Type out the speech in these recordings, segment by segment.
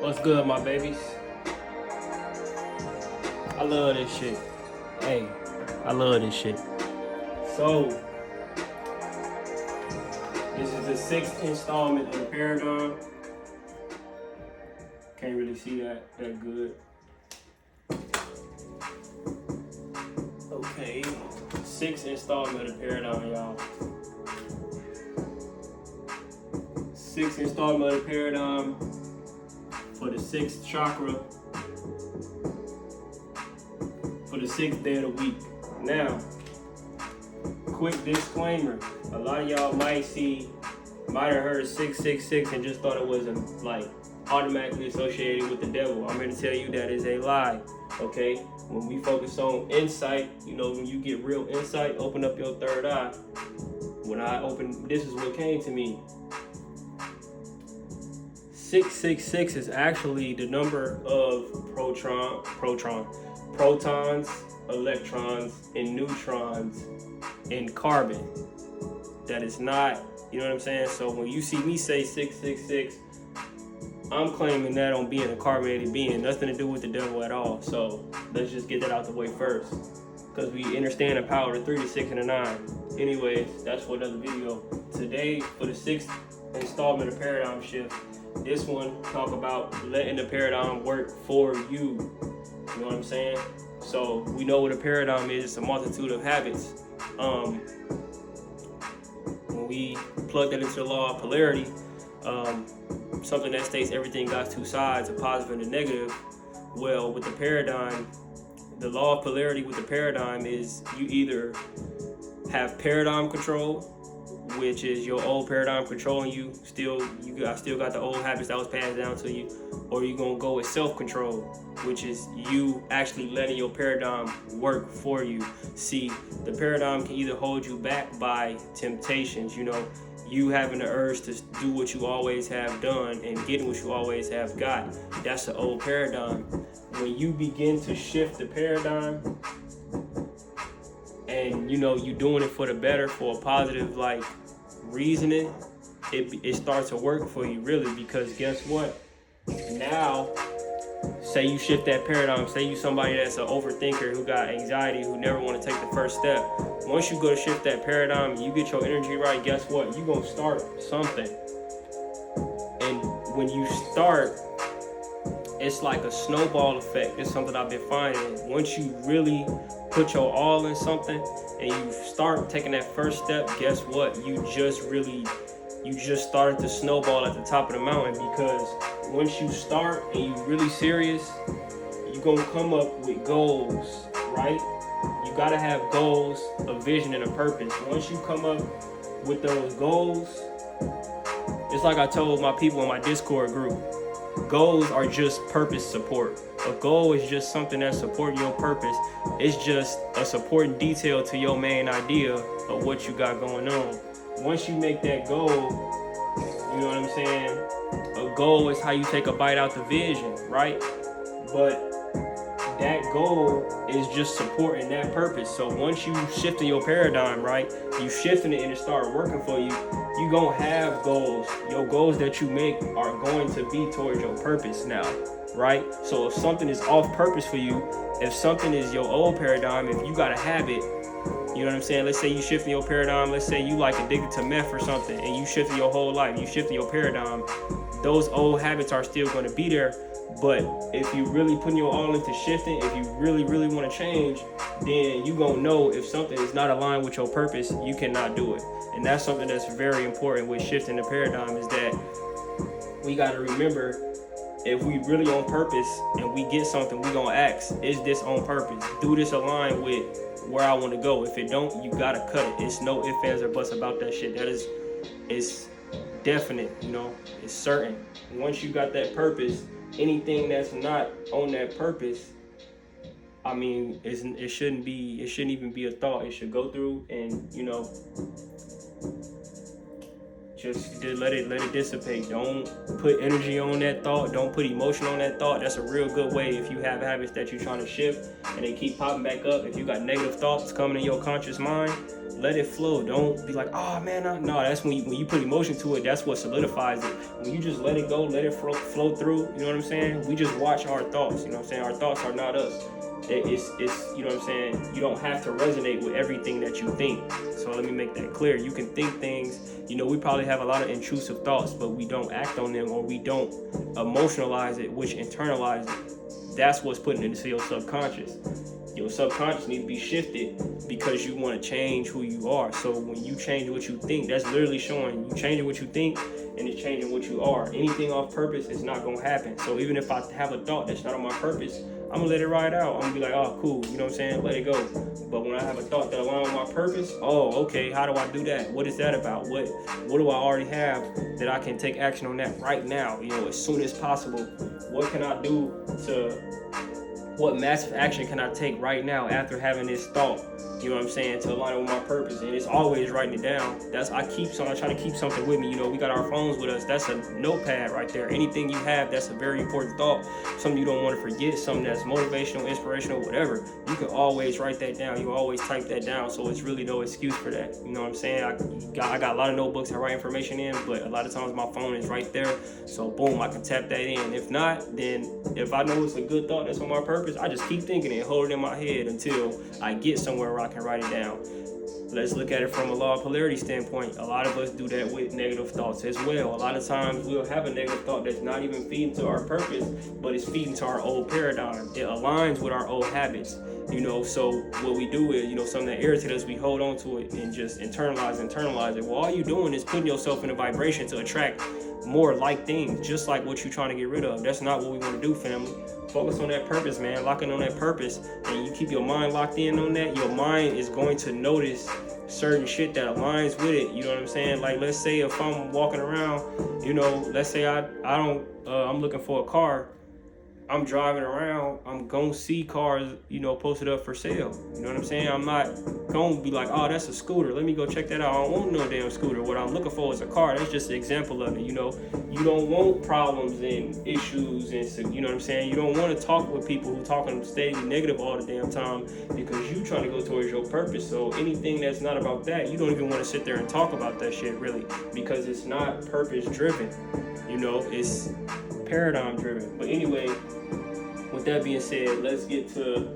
What's good, my babies? I love this shit. Hey, I love this shit. So, this is the sixth installment of the Paradigm. Can't really see that good. Okay, sixth installment of the Paradigm, y'all. Sixth installment of the Paradigm for the sixth chakra for the sixth day of the week. Now, quick disclaimer: a lot of y'all might have heard 666 and just thought it was like automatically associated with the devil. I'm here to tell you that is a lie. Okay, when we focus on insight, when you get real insight, open up your third eye. When I opened, this is what came to me. 666 is actually the number of protons, electrons, and neutrons in carbon. That is not, you know what I'm saying? So when you see me say 666, I'm claiming that on being a carbonated being, nothing to do with the devil at all. So let's just get that out the way first, because we understand the power of the 3, the 6, and the 9. Anyways, that's for another video. Today, for the sixth installment of Paradigm Shift, this one talk about letting the paradigm work for you. You know what I'm saying? So we know what a paradigm is. It's a multitude of habits. When we plug that into the law of polarity, something that states everything got two sides, a positive and a negative. Well, with the paradigm, the law of polarity with the paradigm is you either have paradigm control, which is your old paradigm controlling you. Still got the old habits that was passed down to you, or you're gonna go with self-control, which is you actually letting your paradigm work for you. See, the paradigm can either hold you back by temptations, you having the urge to do what you always have done and getting what you always have got. That's the old paradigm. When you begin to shift the paradigm, and you doing it for the better, for a positive reasoning, it starts to work for you, really. Because guess what? Now, say you shift that paradigm, say you somebody that's an overthinker who got anxiety, who never want to take the first step. Once you go to shift that paradigm and you get your energy right, guess what? You're going to start something. And when you start, it's like a snowball effect. It's something I've been finding. Once you really put your all in something and you start taking that first step, guess what? You just started to snowball at the top of the mountain. Because once you start and you really serious, you're gonna come up with goals, right? You gotta have goals, a vision, and a purpose. Once you come up with those goals, it's like I told my people in my Discord group, goals are just purpose support. A goal is just something that supports your purpose. It's just a supporting detail to your main idea of what you got going on. Once you make that goal, you know what I'm saying? A goal is how you take a bite out the vision, right? But that goal is just supporting that purpose. So once you shift in your paradigm, right? You shifting it and it start working for you, you gonna have goals. Your goals that you make are going to be towards your purpose now, right? So if something is off purpose for you, if something is your old paradigm, if you got a habit, you know what I'm saying? Let's say you shifting your paradigm. Let's say you addicted to meth or something, and you shifting your whole life. You shifting your paradigm. Those old habits are still going to be there. But if you really putting your all into shifting, if you really, really want to change, then you gonna know if something is not aligned with your purpose, you cannot do it. And that's something that's very important with shifting the paradigm, is that we got to remember, if we really on purpose and we get something, we gonna ask, is this on purpose? Do this align with where I want to go? If it don't, you gotta cut it. It's no ifs, ands, or buts about that shit. It's definite, it's certain. Once you got that purpose, anything that's not on that purpose, it shouldn't even be a thought. It should go through and, just let it dissipate. Don't put energy on that thought. Don't put emotion on that thought. That's a real good way if you have habits that you're trying to shift and they keep popping back up. If you got negative thoughts coming in your conscious mind, let it flow. Don't be like, oh man, no. That's when you put emotion to it. That's what solidifies it. When you just let it go, let it flow through. You know what I'm saying? We just watch our thoughts. You know what I'm saying? Our thoughts are not us. It's you know what I'm saying? You don't have to resonate with everything that you think. So let me make that clear. You can think things. You know, we probably have a lot of intrusive thoughts, but we don't act on them, or we don't emotionalize it, which internalize it. That's what's putting it into your subconscious. Your subconscious needs to be shifted because you want to change who you are. So when you change what you think, that's literally showing you changing what you think, and it's changing what you are. Anything off purpose is not going to happen. So even if I have a thought that's not on my purpose, I'm going to let it ride out. I'm going to be like, oh, cool. You know what I'm saying? Let it go. But when I have a thought that aligns with my purpose, oh, okay, how do I do that? What is that about? What do I already have that I can take action on that right now, you know, as soon as possible? What can I do what massive action can I take right now after having this thought, you know what I'm saying, to align with my purpose? And it's always writing it down. I try to keep something with me. You know, we got our phones with us. That's a notepad right there. Anything you have, that's a very important thought. Something you don't want to forget, something that's motivational, inspirational, whatever. You can always write that down. You always type that down. So it's really no excuse for that. You know what I'm saying? I got a lot of notebooks I write information in, but a lot of times my phone is right there. So boom, I can tap that in. If not, then if I know it's a good thought that's on my purpose, I just keep thinking it, hold it in my head until I get somewhere where I can write it down. Let's look at it from a law of polarity standpoint. A lot of us do that with negative thoughts as well. A lot of times we'll have a negative thought that's not even feeding to our purpose, but it's feeding to our old paradigm. It aligns with our old habits. You know, so what we do is, you know, something that irritates us, we hold on to it and just internalize it. Well, all you're doing is putting yourself in a vibration to attract more like things, just like what you're trying to get rid of. That's not what we want to do, family. Focus on that purpose, man. Lock in on that purpose, and you keep your mind locked in on that. Your mind is going to notice certain shit that aligns with it. You know what I'm saying? Like, let's say if I'm walking around, you know, let's say I'm looking for a car. I'm driving around, I'm gonna see cars, you know, posted up for sale. You know what I'm saying? I'm not gonna be like, oh, that's a scooter. Let me go check that out. I don't want no damn scooter. What I'm looking for is a car. That's just an example of it. You know, you don't want problems and issues and so, you know what I'm saying? You don't want to talk with people who talking steady negative all the damn time because you trying to go towards your purpose. So anything that's not about that, you don't even want to sit there and talk about that shit really, because it's not purpose driven. You know, it's paradigm driven. But anyway, with that being said, let's get to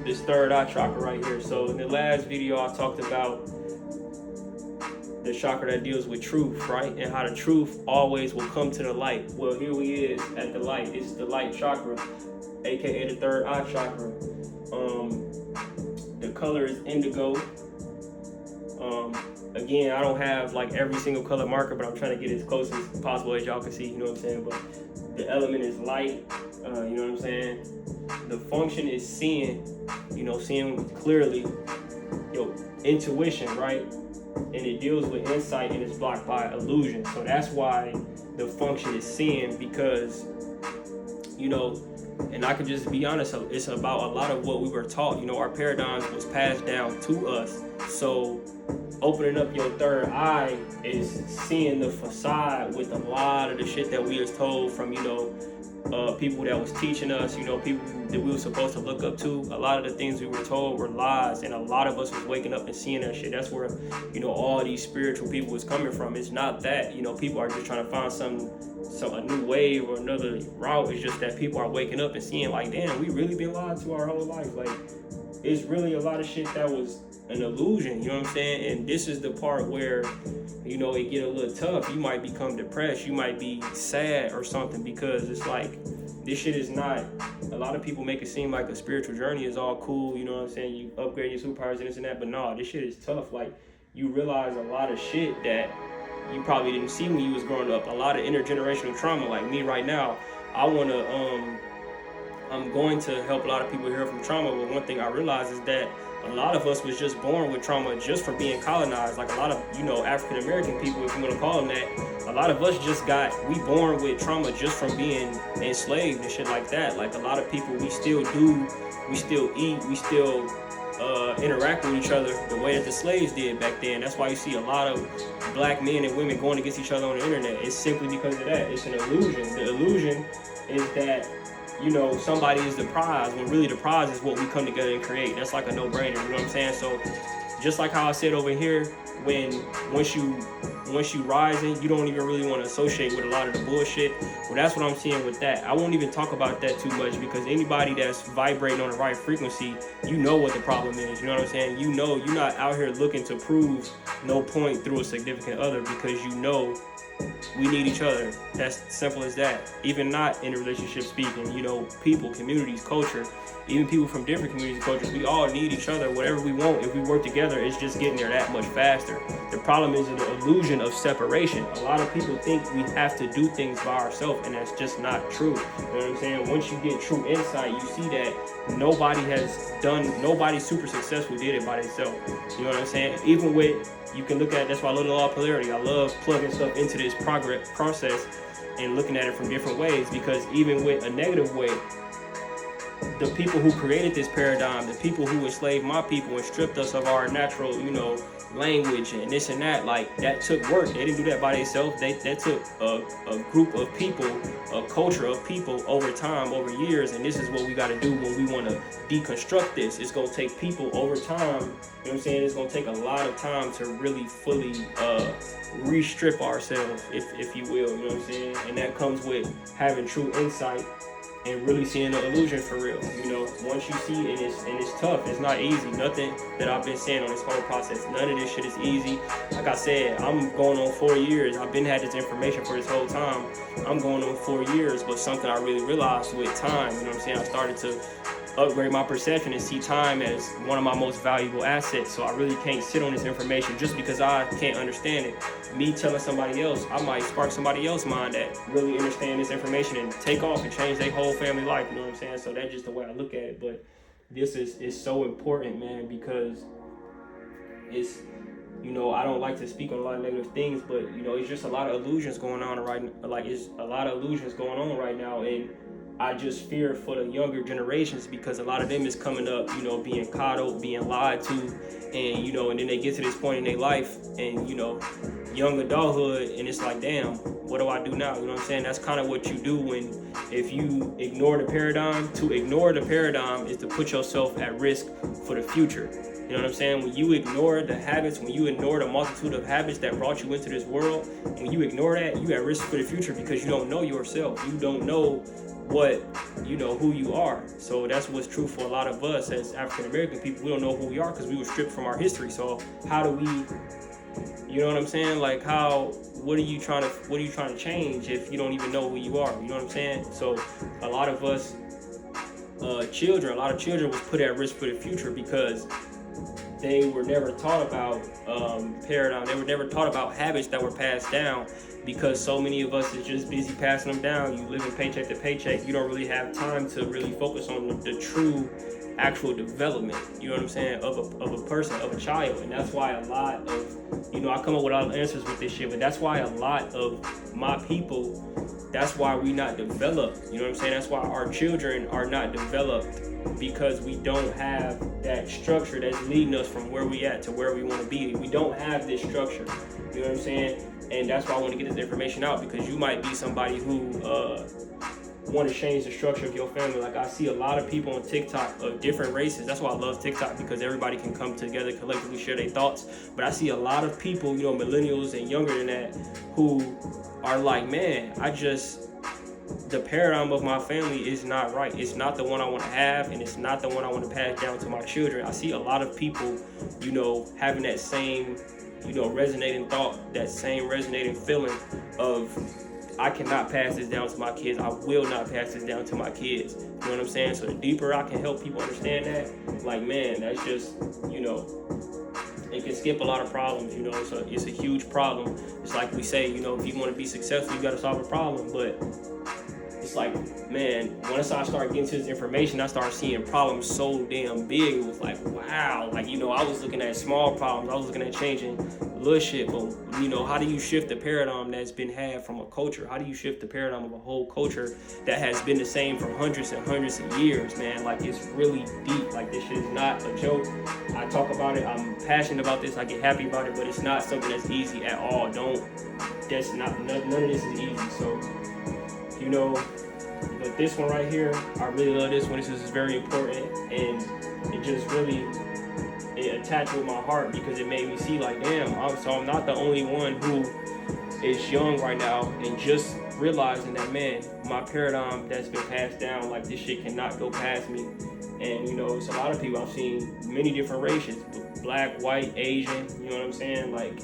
this third eye chakra right here. So in the last video, I talked about the chakra that deals with truth, right? And how the truth always will come to the light. Well, here we is at the light. It's the light chakra, aka the third eye chakra. The color is indigo. Again, I don't have like every single color marker, but I'm trying to get as close as possible as y'all can see, you know what I'm saying? But the element is light, you know what I'm saying? The function is seeing, you know, seeing clearly, your intuition, right? And it deals with insight and it's blocked by illusion. So that's why the function is seeing, because, you know, and I can just be honest, it's about a lot of what we were taught. You know, our paradigms was passed down to us. So opening up your third eye is seeing the facade with a lot of the shit that we was told from, you know, people that was teaching us, you know, people that we were supposed to look up to. A lot of the things we were told were lies, and a lot of us was waking up and seeing that shit. That's where, you know, all these spiritual people was coming from. It's not that, you know, people are just trying to find a new wave or another route. It's just that people are waking up and seeing like, damn, we really been lied to our whole life. Like, it's really a lot of shit that was an illusion, you know what I'm saying? And this is the part where, you know, it get a little tough. You might become depressed, you might be sad or something, because it's like, this shit is not, a lot of people make it seem like a spiritual journey is all cool, you know what I'm saying? You upgrade your superpowers and this and that, but no, this shit is tough. Like, you realize a lot of shit that you probably didn't see when you was growing up. A lot of intergenerational trauma. Like me right now, I'm going to help a lot of people heal from trauma, but one thing I realize is that a lot of us was just born with trauma just from being colonized. Like a lot of, you know, African American people, if you want to call them that, a lot of us we born with trauma just from being enslaved and shit like that. Like a lot of people, we still eat, we still interact with each other the way that the slaves did back then. That's why you see a lot of black men and women going against each other on the internet. It's simply because of that. It's an illusion. The illusion is that, you know, somebody is the prize, when really the prize is what we come together and create. That's like a no-brainer, you know what I'm saying? So just like how I said over here, once you rising, you don't even really want to associate with a lot of the bullshit. Well, that's what I'm seeing with that. I won't even talk about that too much, because anybody that's vibrating on the right frequency, you know what the problem is. You know what I'm saying? You know, you're not out here looking to prove no point through a significant other, because you know we need each other. That's simple as that. Even not in a relationship speaking, you know, people, communities, culture, even people from different communities and cultures, we all need each other. Whatever we want, if we work together, it's just getting there that much faster. The problem is the illusion of separation. A lot of people think we have to do things by ourselves, and that's just not true. You know what I'm saying? Once you get true insight, you see that nobody super successful did it by themselves. You know what I'm saying? Even with, you can look at, that's why I love the law of polarity. I love plugging stuff into this process and looking at it from different ways, because even with a negative way, the people who created this paradigm, the people who enslaved my people and stripped us of our natural, you know, language and this and that, like, that took work. They didn't do that by themselves. That took a group of people, a culture of people over time, over years, and this is what we got to do when we want to deconstruct this. It's going to take people over time. You know what I'm saying? It's going to take a lot of time to really fully re-strip ourselves, if you will. You know what I'm saying? And that comes with having true insight and really seeing the illusion for real. You know, once you see it, and it's tough. It's not easy. Nothing that I've been saying on this whole process, none of this shit is easy. Like I said, I'm going on 4 years. I've been had this information for this whole time. I'm going on 4 years, but something I really realized with time, you know what I'm saying? I started to upgrade my perception and see time as one of my most valuable assets. So I really can't sit on this information just because I can't understand it. Me telling somebody else, I might spark somebody else's mind that really understand this information and take off and change their whole family life. You know what I'm saying? So that's just the way I look at it. But this is so important, man, because it's, you know, I don't like to speak on a lot of negative things, but, you know, it's just a lot of illusions going on right now. Like, it's a lot of illusions going on right now, and I just fear for the younger generations, because a lot of them is coming up, you know, being coddled, being lied to, and, you know, and then they get to this point in their life and, you know, young adulthood, and it's like, damn, what do I do now? You know what I'm saying? That's kind of what you do if you ignore the paradigm. To ignore the paradigm is to put yourself at risk for the future. You know what I'm saying? When you ignore the habits, when you ignore the multitude of habits that brought you into this world, when you ignore that, you at risk for the future, because you don't know yourself. You don't know who you are. So that's what's true for a lot of us as African American people. We don't know who we are because we were stripped from our history. So how do we, you know what I'm saying? Like, what are you trying to change if you don't even know who you are? You know what I'm saying? So a lot of us, children was put at risk for the future because they were never taught about paradigm. They were never taught about habits that were passed down, because so many of us is just busy passing them down. You living paycheck to paycheck. You don't really have time to really focus on the true actual development, you know what I'm saying, of a person, of a child. And that's why a lot of, you know, I come up with all the answers with this shit, but that's why a lot of my people, that's why we not developed, you know what I'm saying? That's why our children are not developed, because we don't have that structure that's leading us from where we at to where we want to be. We don't have this structure, you know what I'm saying? And that's why I want to get this information out, because you might be somebody who want to change the structure of your family. Like, I see a lot of people on TikTok of different races. That's why I love TikTok, because everybody can come together, collectively share their thoughts. But I see a lot of people, you know, millennials and younger than that, who are like, man, the paradigm of my family is not right. It's not the one I want to have, and it's not the one I want to pass down to my children. I see a lot of people, you know, having that same, you know, resonating thought, that same resonating feeling of, I cannot pass this down to my kids. I will not pass this down to my kids. You know what I'm saying? So the deeper I can help people understand that, like, man, that's just, you know, it can skip a lot of problems, you know. So it's a huge problem. It's like we say, you know, if you want to be successful, you got to solve a problem. But it's like, man, once I start getting to this information, I start seeing problems so damn big. It was like, wow, like, you know, I was looking at small problems. I was looking at changing little shit, but, you know, how do you shift the paradigm that's been had from a culture? How do you shift the paradigm of a whole culture that has been the same for hundreds and hundreds of years, man? Like, it's really deep. Like, this shit is not a joke. I talk about it. I'm passionate about this. I get happy about it, but it's not something that's easy at all. None of this is easy. So, you know, but this one right here, I really love this one. This is very important, and it just really, it attached with my heart because it made me see like, damn, I'm not the only one who is young right now and just realizing that, man, my paradigm that's been passed down, like this shit cannot go past me. And you know, it's a lot of people. I've seen many different races, black, white, Asian, you know what I'm saying? Like,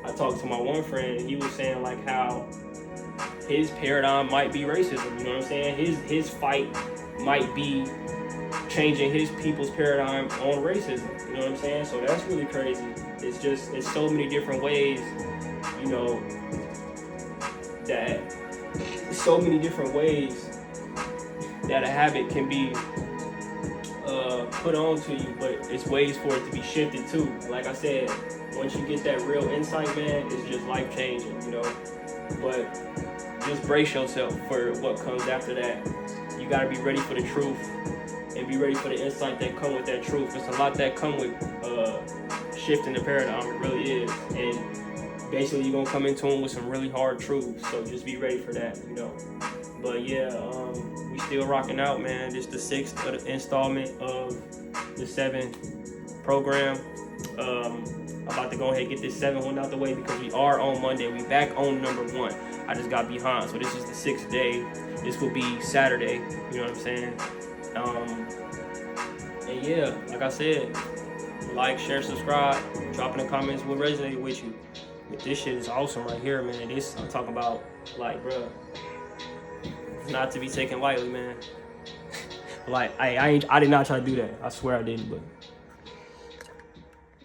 I talked to my one friend and he was saying like how his paradigm might be racism, you know what I'm saying? His fight might be changing his people's paradigm on racism, you know what I'm saying? So that's really crazy. It's so many different ways, you know, that a habit can be put on to you, but it's ways for it to be shifted too. Like I said, once you get that real insight, man, it's just life changing, you know. But just brace yourself for what comes after that. You gotta be ready for the truth and be ready for the insight that come with that truth. There's a lot that come with shifting the paradigm. It really is. And basically, you're gonna come into them with some really hard truths. So just be ready for that, you know. But yeah, we still rocking out, man. This is the 6th installment of the 7 program. I'm about to go ahead and get this 7th one out the way because we are on Monday. We back on number 1. I just got behind, so this is the 6th day. This will be Saturday. You know what I'm saying? And yeah, like I said, like, share, subscribe, drop in the comments what resonated with you. But this shit is awesome right here, man. This I'm talking about, like, bruh, not to be taken lightly, man. Like, I did not try to do that. I swear I didn't, but